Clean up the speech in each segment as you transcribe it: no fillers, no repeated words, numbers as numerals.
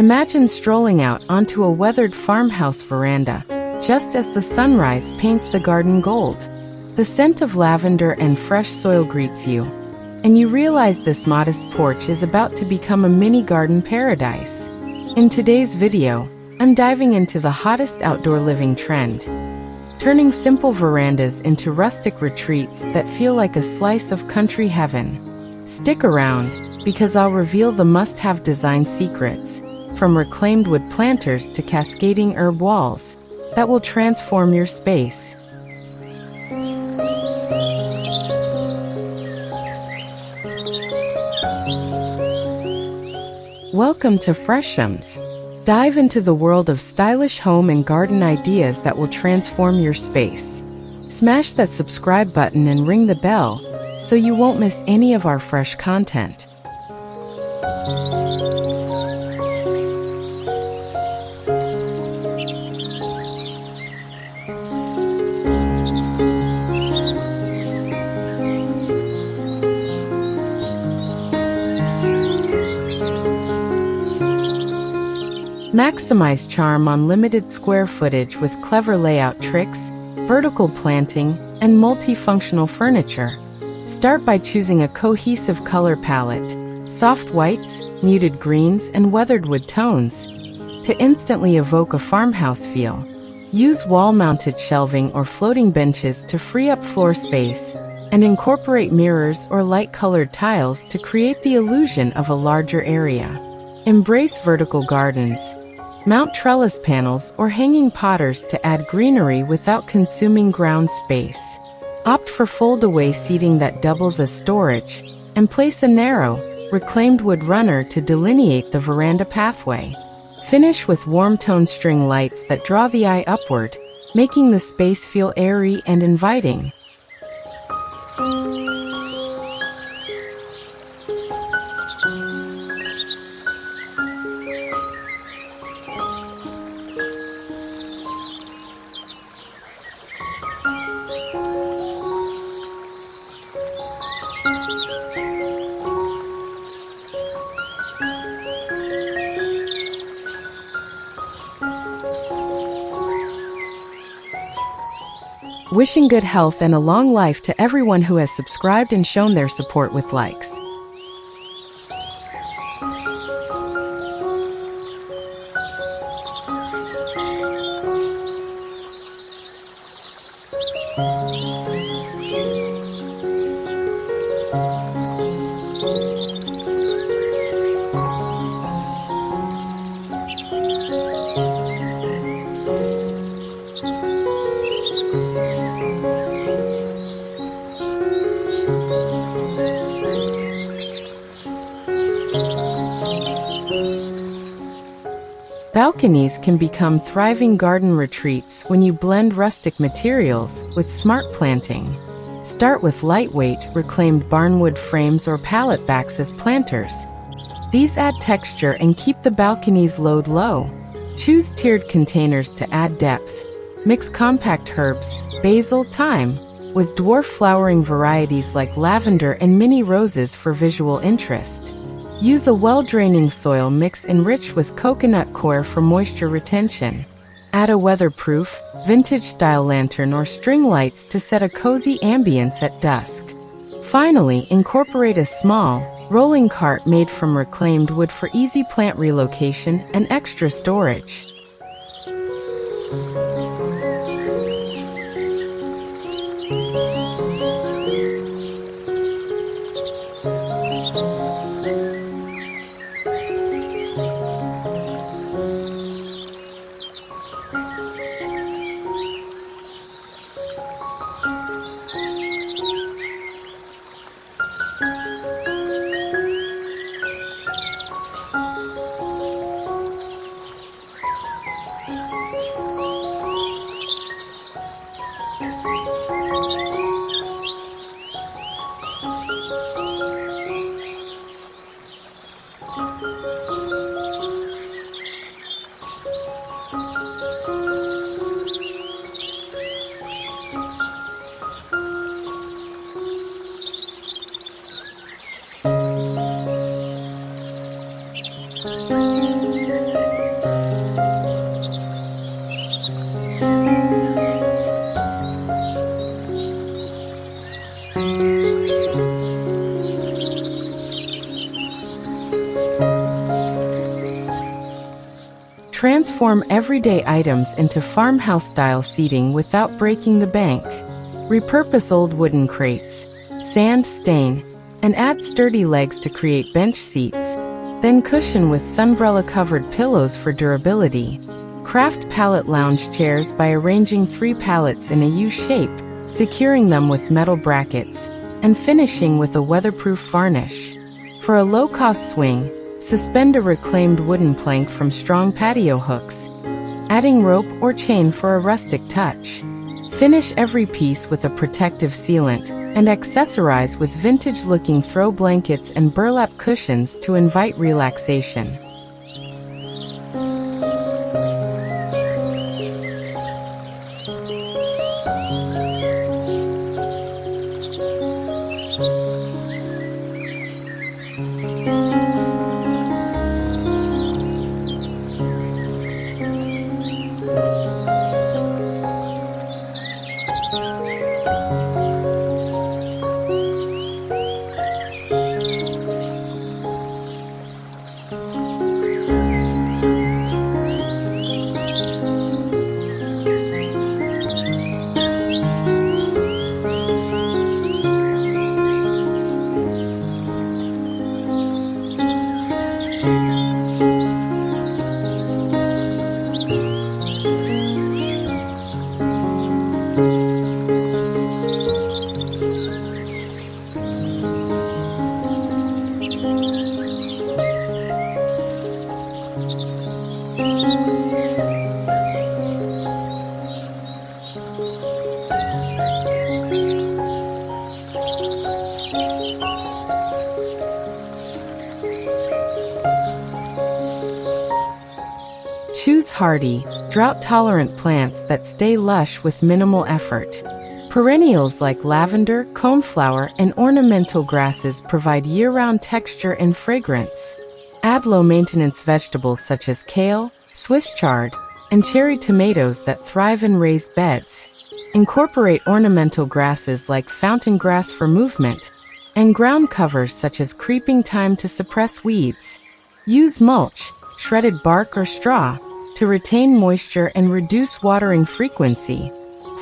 Imagine strolling out onto a weathered farmhouse veranda, just as the sunrise paints the garden gold. The scent of lavender and fresh soil greets you, and you realize this modest porch is about to become a mini garden paradise. In today's video, I'm diving into the hottest outdoor living trend, turning simple verandas into rustic retreats that feel like a slice of country heaven. Stick around, because I'll reveal the must-have design secrets, from reclaimed wood planters to cascading herb walls, that will transform your space. Welcome to Freshomz. Dive into the world of stylish home and garden ideas that will transform your space. Smash that subscribe button and ring the bell so you won't miss any of our fresh content. Maximize charm on limited square footage with clever layout tricks, vertical planting, and multifunctional furniture. Start by choosing a cohesive color palette, soft whites, muted greens, and weathered wood tones, to instantly evoke a farmhouse feel. Use wall-mounted shelving or floating benches to free up floor space, and incorporate mirrors or light-colored tiles to create the illusion of a larger area. Embrace vertical gardens. Mount trellis panels or hanging potters to add greenery without consuming ground space. Opt for fold-away seating that doubles as storage, and place a narrow, reclaimed wood runner to delineate the veranda pathway. Finish with warm-tone string lights that draw the eye upward, making the space feel airy and inviting. Wishing good health and a long life to everyone who has subscribed and shown their support with likes. Balconies can become thriving garden retreats when you blend rustic materials with smart planting. Start with lightweight, reclaimed barnwood frames or pallet backs as planters. These add texture and keep the balcony's load low. Choose tiered containers to add depth. Mix compact herbs, basil, thyme, with dwarf flowering varieties like lavender and mini roses for visual interest. Use a well-draining soil mix enriched with coconut coir for moisture retention. Add a weatherproof, vintage-style lantern or string lights to set a cozy ambience at dusk. Finally, incorporate a small, rolling cart made from reclaimed wood for easy plant relocation and extra storage. Transform everyday items into farmhouse-style seating without breaking the bank. Repurpose old wooden crates, sand, stain, and add sturdy legs to create bench seats. Then cushion with sunbrella-covered pillows for durability. Craft pallet lounge chairs by arranging 3 pallets in a U shape, securing them with metal brackets, and finishing with a weatherproof varnish. For a low-cost swing, suspend a reclaimed wooden plank from strong patio hooks, adding rope or chain for a rustic touch. Finish every piece with a protective sealant, and accessorize with vintage-looking throw blankets and burlap cushions to invite relaxation. Choose hardy, drought-tolerant plants that stay lush with minimal effort. Perennials like lavender, coneflower, and ornamental grasses provide year-round texture and fragrance. Add low-maintenance vegetables such as kale, Swiss chard, and cherry tomatoes that thrive in raised beds. Incorporate ornamental grasses like fountain grass for movement, and ground covers such as creeping thyme to suppress weeds. Use mulch, shredded bark or straw, to retain moisture and reduce watering frequency.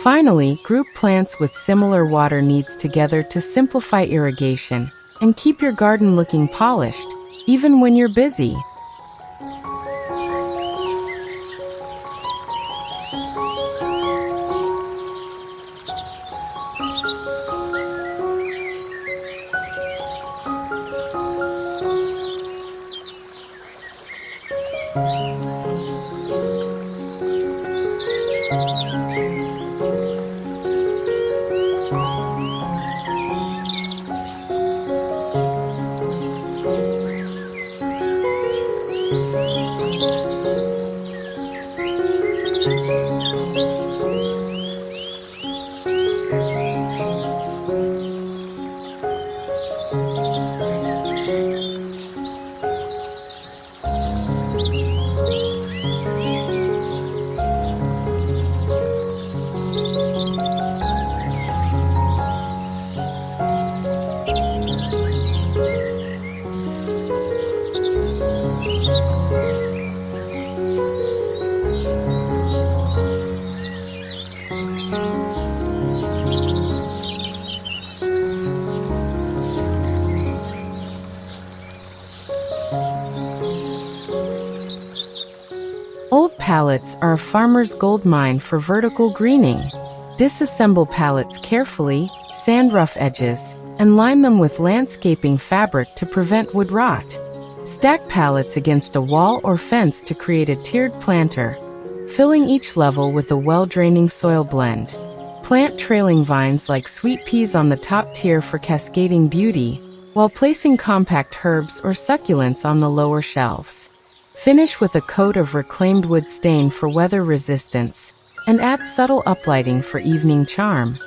Finally, group plants with similar water needs together to simplify irrigation and keep your garden looking polished, even when you're busy. Old pallets are a farmer's gold mine for vertical greening. Disassemble pallets carefully, sand rough edges, and line them with landscaping fabric to prevent wood rot. Stack pallets against a wall or fence to create a tiered planter, filling each level with a well-draining soil blend. Plant trailing vines like sweet peas on the top tier for cascading beauty, while placing compact herbs or succulents on the lower shelves. Finish with a coat of reclaimed wood stain for weather resistance, and add subtle uplighting for evening charm.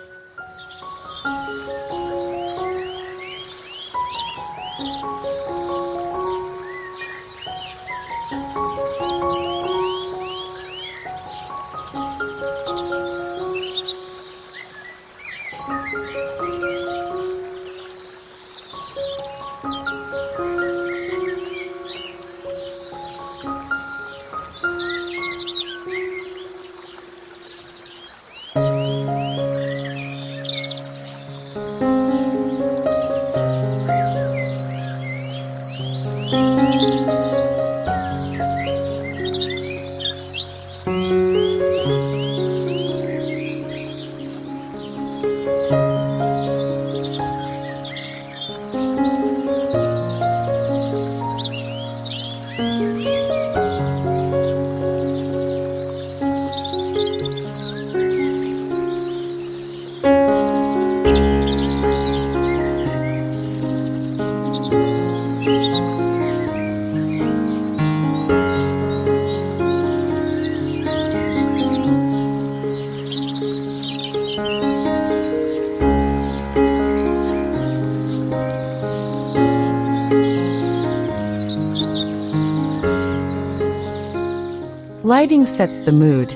Lighting sets the mood.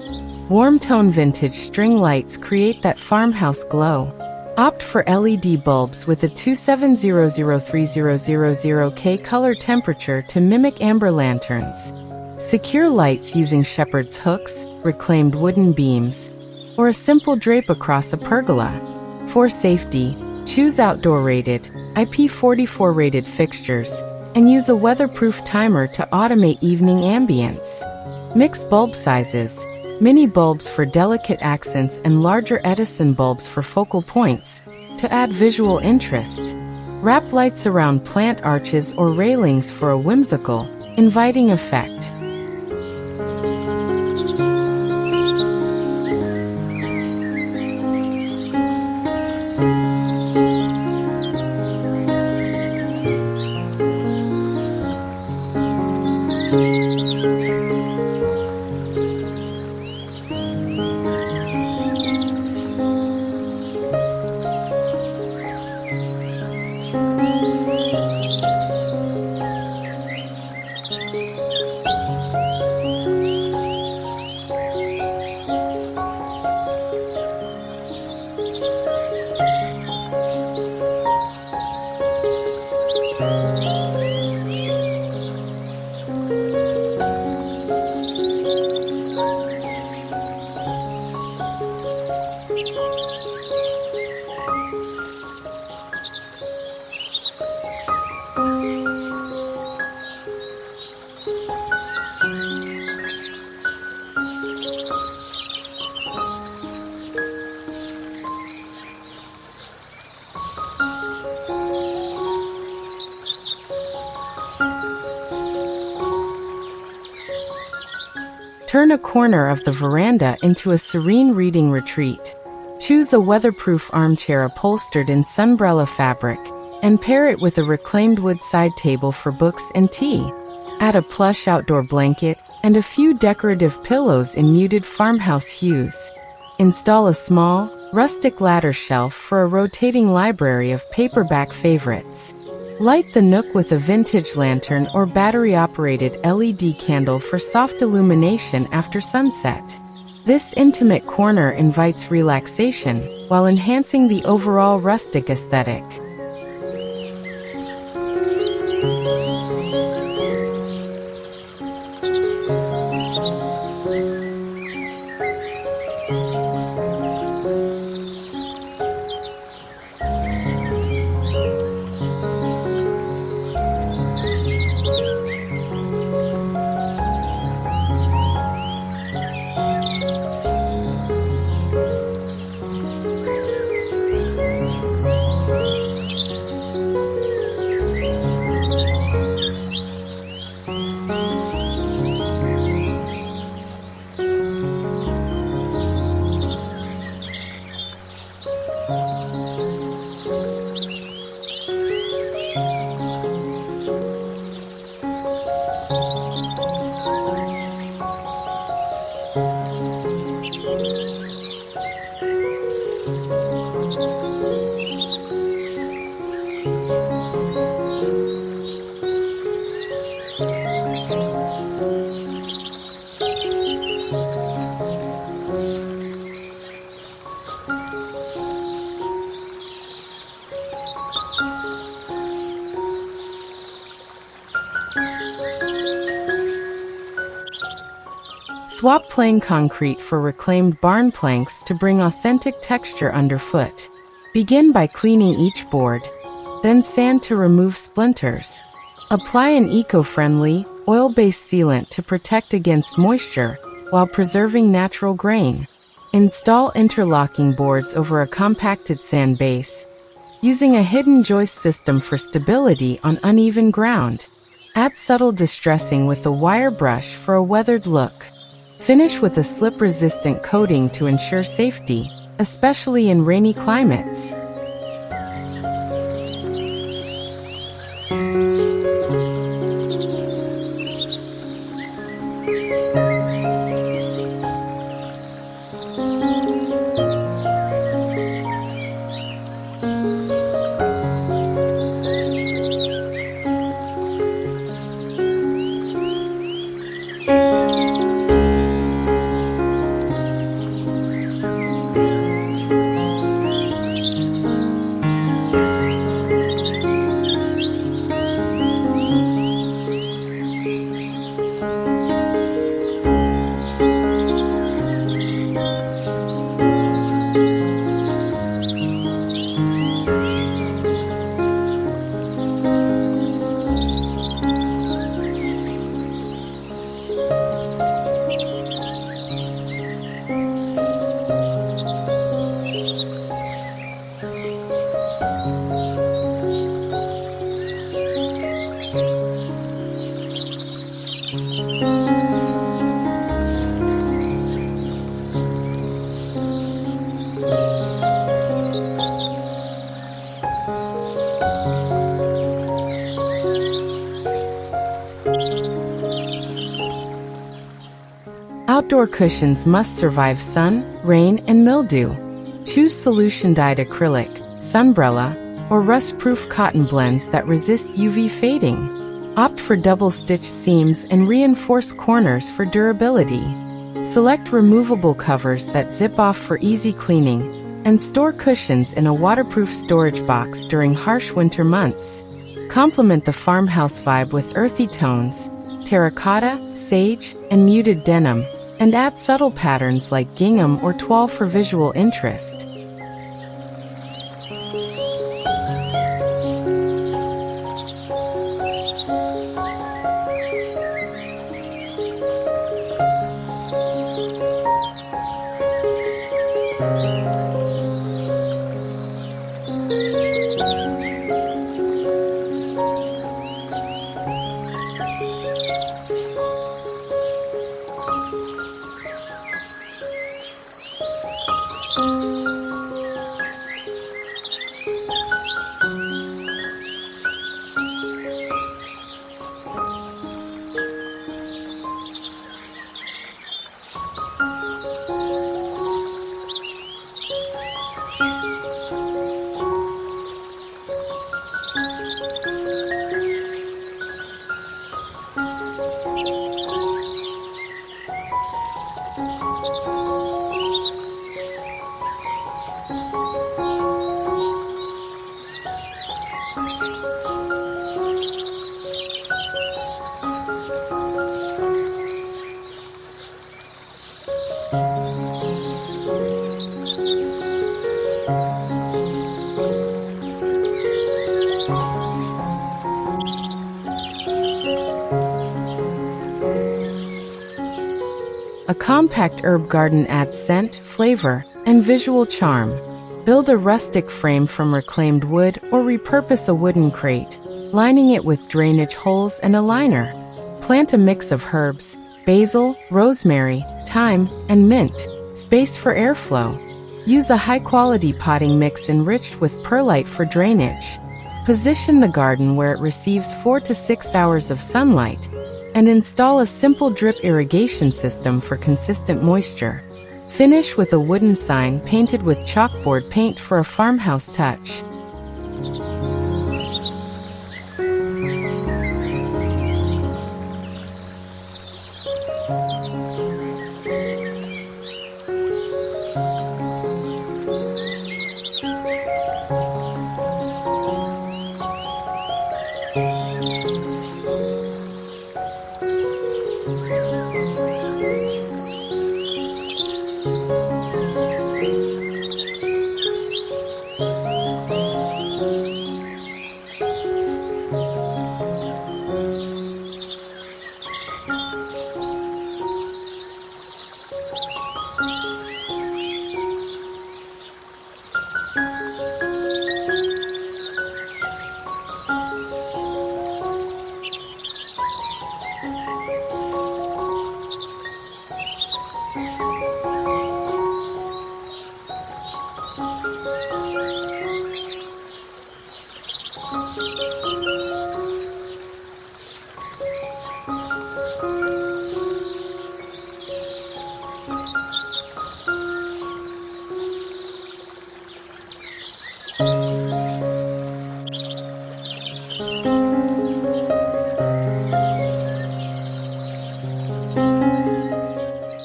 Warm-tone vintage string lights create that farmhouse glow. Opt for LED bulbs with a 27003000K color temperature to mimic amber lanterns. Secure lights using shepherd's hooks, reclaimed wooden beams, or a simple drape across a pergola. For safety, choose outdoor-rated, IP44 rated fixtures, and use a weatherproof timer to automate evening ambience. Mix bulb sizes. Mini bulbs for delicate accents and larger Edison bulbs for focal points, to add visual interest. Wrap lights around plant arches or railings for a whimsical, inviting effect. Turn a corner of the veranda into a serene reading retreat. Choose a weatherproof armchair upholstered in sunbrella fabric, and pair it with a reclaimed wood side table for books and tea. Add a plush outdoor blanket and a few decorative pillows in muted farmhouse hues. Install a small, rustic ladder shelf for a rotating library of paperback favorites. Light the nook with a vintage lantern or battery-operated LED candle for soft illumination after sunset. This intimate corner invites relaxation while enhancing the overall rustic aesthetic. Swap plain concrete for reclaimed barn planks to bring authentic texture underfoot. Begin by cleaning each board, then sand to remove splinters. Apply an eco-friendly, oil-based sealant to protect against moisture while preserving natural grain. Install interlocking boards over a compacted sand base, using a hidden joist system for stability on uneven ground. Add subtle distressing with a wire brush for a weathered look. Finish with a slip-resistant coating to ensure safety, especially in rainy climates. Outdoor cushions must survive sun, rain, and mildew. Choose solution-dyed acrylic, sunbrella, or rust-proof cotton blends that resist UV fading. Opt for double-stitched seams and reinforced corners for durability. Select removable covers that zip off for easy cleaning, and store cushions in a waterproof storage box during harsh winter months. Complement the farmhouse vibe with earthy tones, terracotta, sage, and muted denim, and add subtle patterns like gingham or toile for visual interest. A compact herb garden adds scent, flavor, and visual charm. Build a rustic frame from reclaimed wood or repurpose a wooden crate, lining it with drainage holes and a liner. Plant a mix of herbs, basil, rosemary, thyme, and mint. Space for airflow. Use a high-quality potting mix enriched with perlite for drainage. Position the garden where it receives 4 to 6 hours of sunlight, and install a simple drip irrigation system for consistent moisture. Finish with a wooden sign painted with chalkboard paint for a farmhouse touch.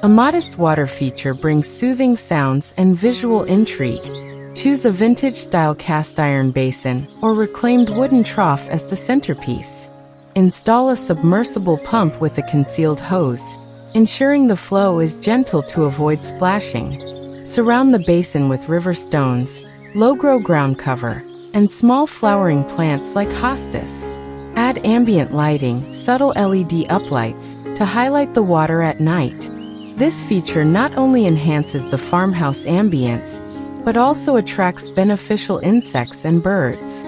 A modest water feature brings soothing sounds and visual intrigue. Choose a vintage-style cast-iron basin or reclaimed wooden trough as the centerpiece. Install a submersible pump with a concealed hose, ensuring the flow is gentle to avoid splashing. Surround the basin with river stones, low-grow ground cover, and small flowering plants like hostas. Add ambient lighting, subtle LED uplights, to highlight the water at night. This feature not only enhances the farmhouse ambience, but also attracts beneficial insects and birds.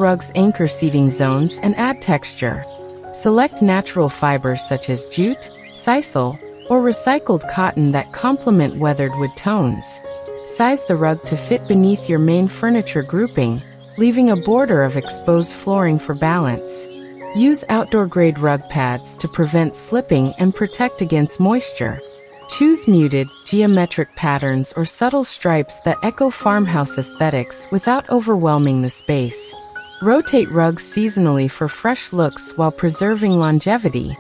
rugs anchor seating zones and add texture. Select natural fibers such as jute, sisal, or recycled cotton that complement weathered wood tones. Size the rug to fit beneath your main furniture grouping, leaving a border of exposed flooring for balance. Use outdoor-grade rug pads to prevent slipping and protect against moisture. Choose muted, geometric patterns or subtle stripes that echo farmhouse aesthetics without overwhelming the space. Rotate rugs seasonally for fresh looks while preserving longevity.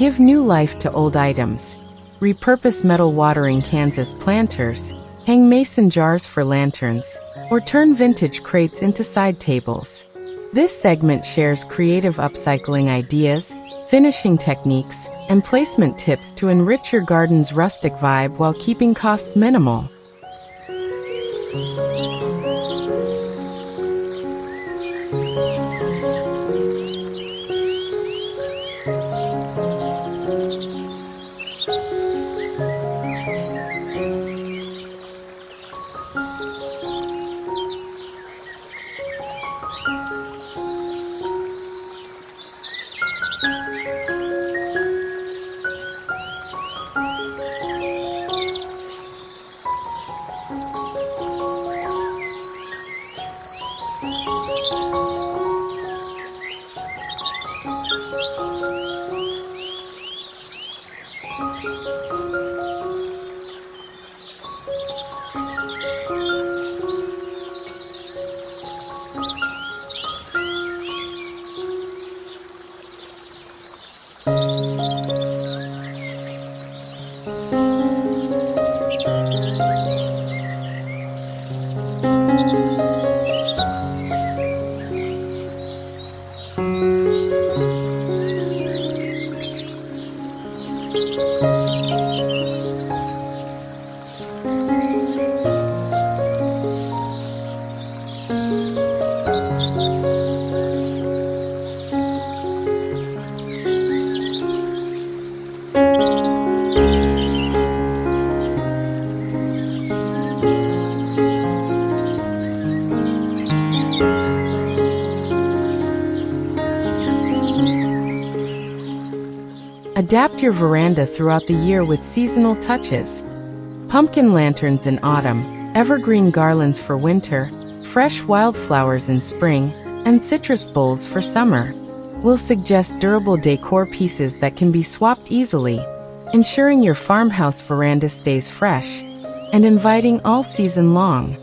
Give new life to old items. Repurpose metal watering cans as planters, hang mason jars for lanterns, or turn vintage crates into side tables. This segment shares creative upcycling ideas, finishing techniques, and placement tips to enrich your garden's rustic vibe while keeping costs minimal. Adapt your veranda throughout the year with seasonal touches. Pumpkin lanterns in autumn, evergreen garlands for winter, fresh wildflowers in spring, and citrus bowls for summer. We'll suggest durable decor pieces that can be swapped easily, ensuring your farmhouse veranda stays fresh and inviting all season long.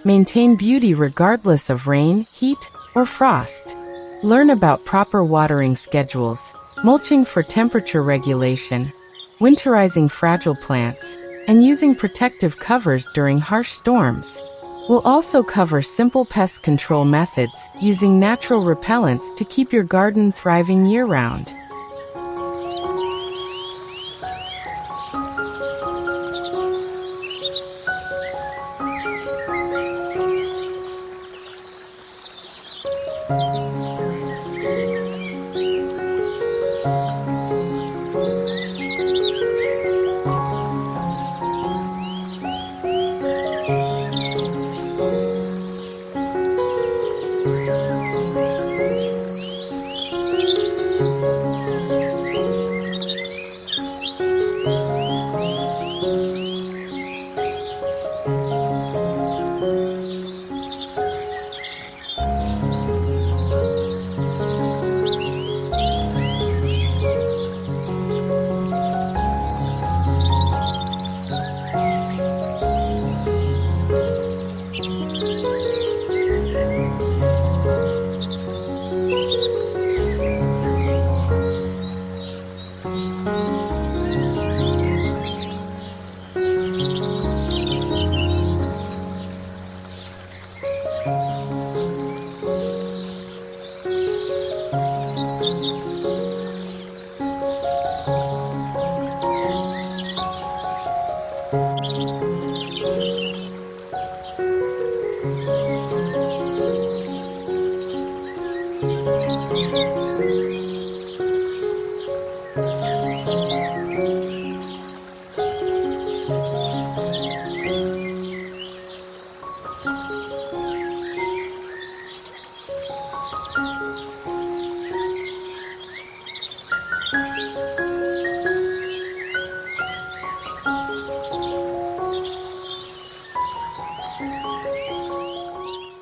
Maintain beauty regardless of rain, heat, or frost. Learn about proper watering schedules, mulching for temperature regulation, winterizing fragile plants, and using protective covers during harsh storms. We'll also cover simple pest control methods using natural repellents to keep your garden thriving year-round.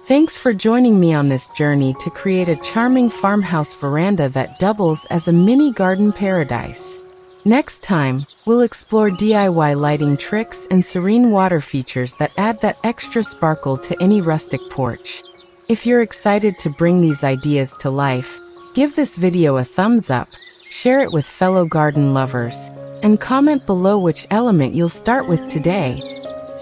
Thanks for joining me on this journey to create a charming farmhouse veranda that doubles as a mini garden paradise. Next time, we'll explore DIY lighting tricks and serene water features that add that extra sparkle to any rustic porch. If you're excited to bring these ideas to life, give this video a thumbs up, share it with fellow garden lovers, and comment below which element you'll start with today.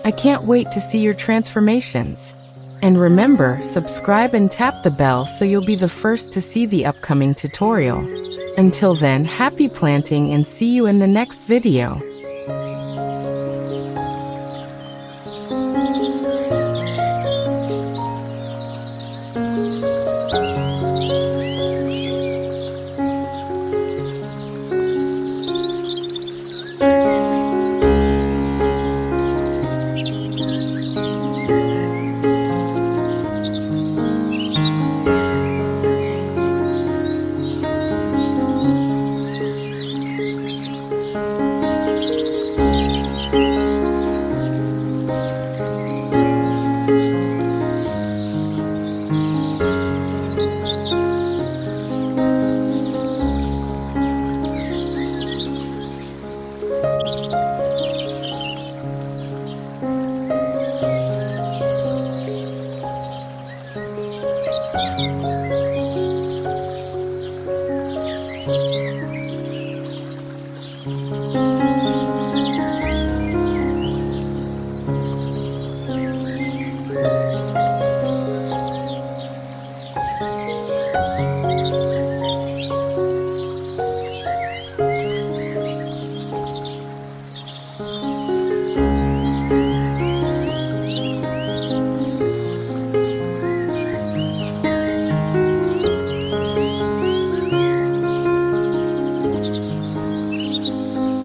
I can't wait to see your transformations. And remember, subscribe and tap the bell so you'll be the first to see the upcoming tutorial. Until then, happy planting and see you in the next video.